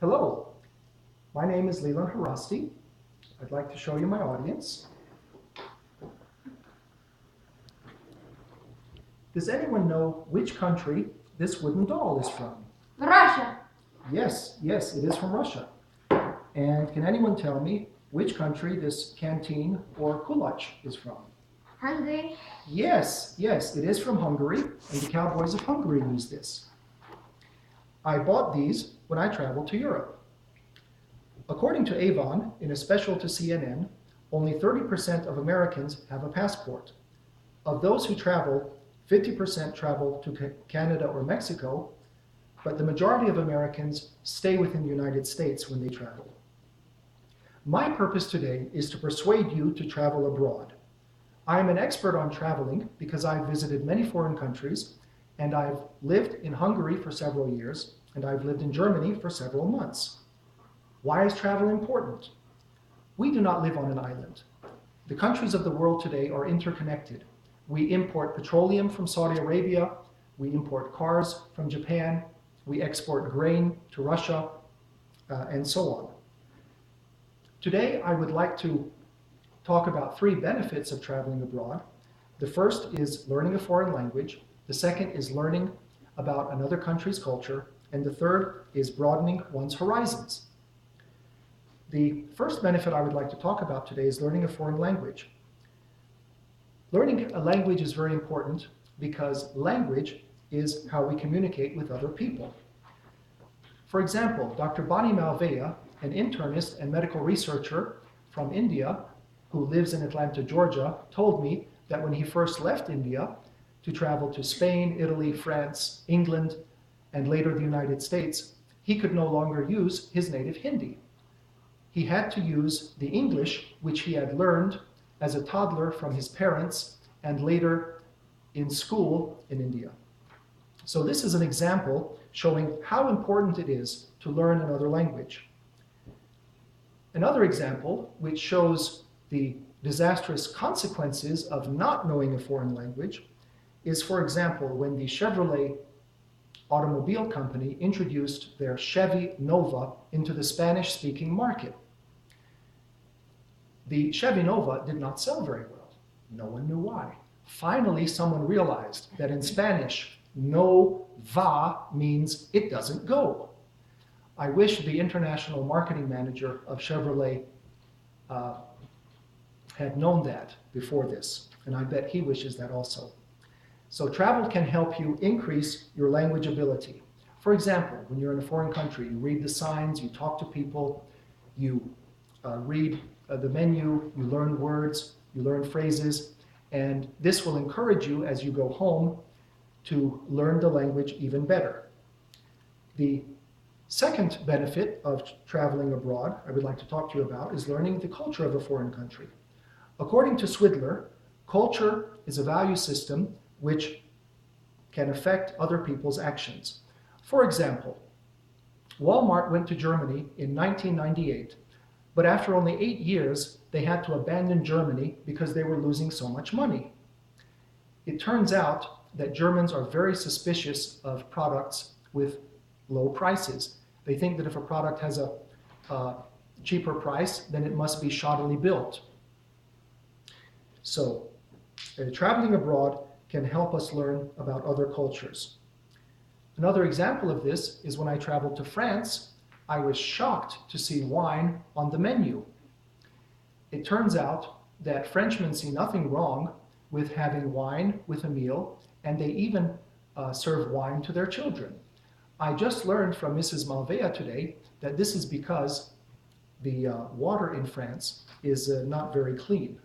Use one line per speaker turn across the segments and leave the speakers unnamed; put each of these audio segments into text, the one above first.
Hello, my name is Leland Harasti. I'd like to show you my audience. Does anyone know which country this wooden doll is from?
Russia.
Yes, it is from Russia. And can anyone tell me which country this canteen or kulach is from?
Hungary.
Yes, it is from Hungary, and the Cowboys of Hungary use this. I bought these when I traveled to Europe. According to Avon, in a special to CNN, only 30% of Americans have a passport. Of those who travel, 50% travel to Canada or Mexico, but the majority of Americans stay within the United States when they travel. My purpose today is to persuade you to travel abroad. I am an expert on traveling because I've visited many foreign countries, and I've lived in Hungary for several years, and I've lived in Germany for several months. Why is travel important? We do not live on an island. The countries of the world today are interconnected. We import petroleum from Saudi Arabia, we import cars from Japan, we export grain to Russia, and so on. Today, I would like to talk about 3 benefits of traveling abroad. The first is learning a foreign language. The second is learning about another country's culture. And the third is broadening one's horizons. The first benefit I would like to talk about today is learning a foreign language. Learning a language is very important because language is how we communicate with other people. For example, Dr. Bani Malveya, an internist and medical researcher from India who lives in Atlanta, Georgia, told me that when he first left India to travel to Spain, Italy, France, England, and later the United States, he could no longer use his native Hindi. He had to use the English which he had learned as a toddler from his parents and later in school in India. So this is an example showing how important it is to learn another language. Another example which shows the disastrous consequences of not knowing a foreign language is, for example, when the Chevrolet automobile company introduced their Chevy Nova into the Spanish-speaking market. The Chevy Nova did not sell very well. No one knew why. Finally, someone realized that in Spanish, no va means it doesn't go. I wish the international marketing manager of Chevrolet had known that before this, and I bet he wishes that also. So travel can help you increase your language ability. For example, when you're in a foreign country, you read the signs, you talk to people, you read the menu, you learn words, you learn phrases, and this will encourage you as you go home to learn the language even better. The second benefit of traveling abroad I would like to talk to you about is learning the culture of a foreign country. According to Swidler, culture is a value system which can affect other people's actions. For example, Walmart went to Germany in 1998, but after only 8 years, they had to abandon Germany because they were losing so much money. It turns out that Germans are very suspicious of products with low prices. They think that if a product has a cheaper price, then it must be shoddily built. So, traveling abroad can help us learn about other cultures. Another example of this is when I traveled to France, I was shocked to see wine on the menu. It turns out that Frenchmen see nothing wrong with having wine with a meal, and they even serve wine to their children. I just learned from Mrs. Malveya today that this is because the water in France is not very clean.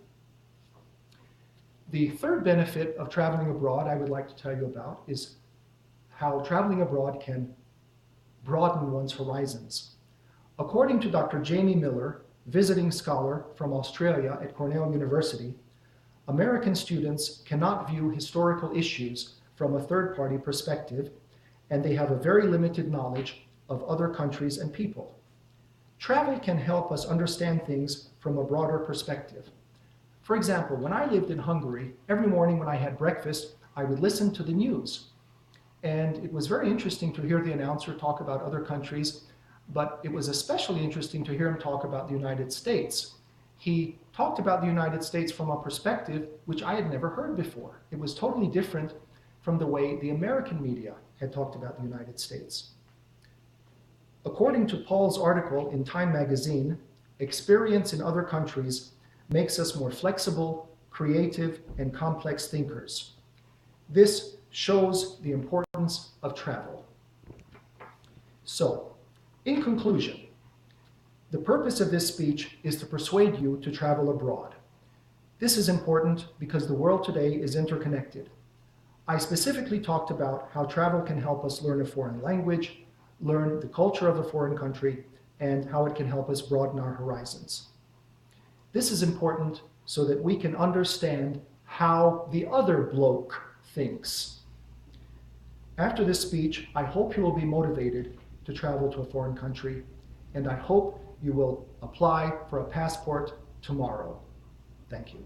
The third benefit of traveling abroad I would like to tell you about is how traveling abroad can broaden one's horizons. According to Dr. Jamie Miller, visiting scholar from Australia at Cornell University, American students cannot view historical issues from a third-party perspective, and they have a very limited knowledge of other countries and people. Travel can help us understand things from a broader perspective. For example, when I lived in Hungary, every morning when I had breakfast, I would listen to the news. And it was very interesting to hear the announcer talk about other countries. but it was especially interesting to hear him talk about the United States. He talked about the United States from a perspective which I had never heard before. It was totally different from the way the American media had talked about the United States. According to Paul's article in Time magazine, experience in other countries makes us more flexible, creative, and complex thinkers. This shows the importance of travel. So, in conclusion, the purpose of this speech is to persuade you to travel abroad. This is important because the world today is interconnected. I specifically talked about how travel can help us learn a foreign language, learn the culture of a foreign country, and how it can help us broaden our horizons. This is important so that we can understand how the other bloke thinks. After this speech, I hope you will be motivated to travel to a foreign country, and I hope you will apply for a passport tomorrow. Thank you.